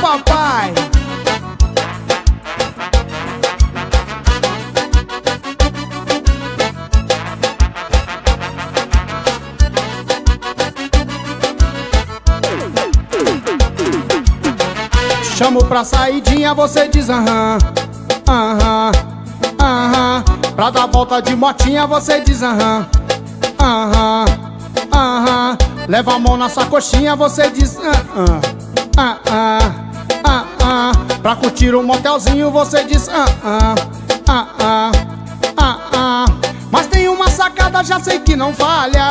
papai. Chamo pra saidinha, você diz aham, aham, aham. Pra dar volta de motinha, você diz aham, aham, aham. Leva a mão na sua coxinha, você diz aham, aham, aham. Pra curtir um motelzinho, você diz aham, aham, aham. Mas tem uma sacada, já sei que não falha.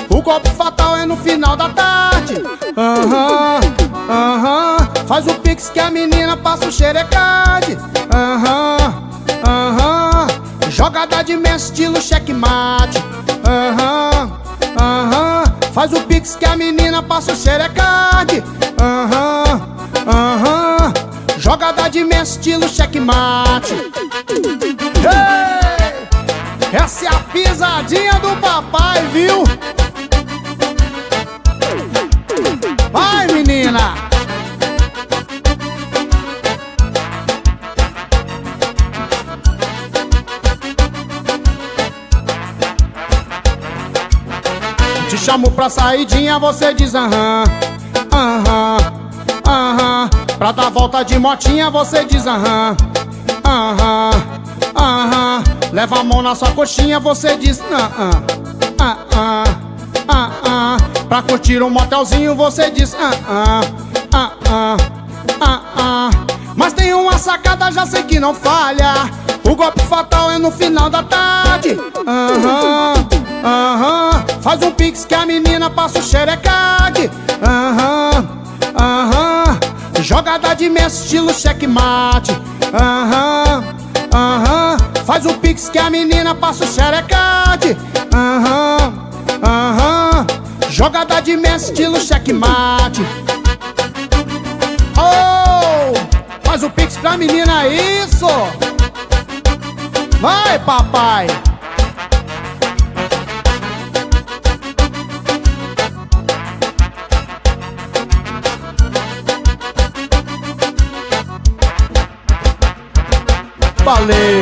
O golpe fatal é no final da tarde. Aham, aham. Faz o pix que a menina passa o xerecade. Aham, aham. Jogada de mestre estilo checkmate. Aham, aham. Faz o pix que a menina passa o xerecade. Aham, aham. Jogada de mestre estilo checkmate. Hey! Essa é a pisadinha do papai, viu? Vai, menina! Te chamo pra saidinha, você diz aham, aham, aham. Pra dar volta de motinha, você diz aham, aham, aham. Leva a mão na sua coxinha, você diz aham, aham, aham. Pra curtir um motelzinho, você diz aham, aham, aham. Mas tem uma sacada, já sei que não falha. O golpe fatal é no final da tarde. Aham, aham. Faz um pix que a menina passa o xerecade. Aham, aham. Jogada de mestre estilo checkmate. Aham, aham. Faz um pix que a menina passa o xerecade. Aham, aham. Jogada de mestre estilo checkmate. Oh, faz o pix pra menina, isso. Vai, papai. Valeu!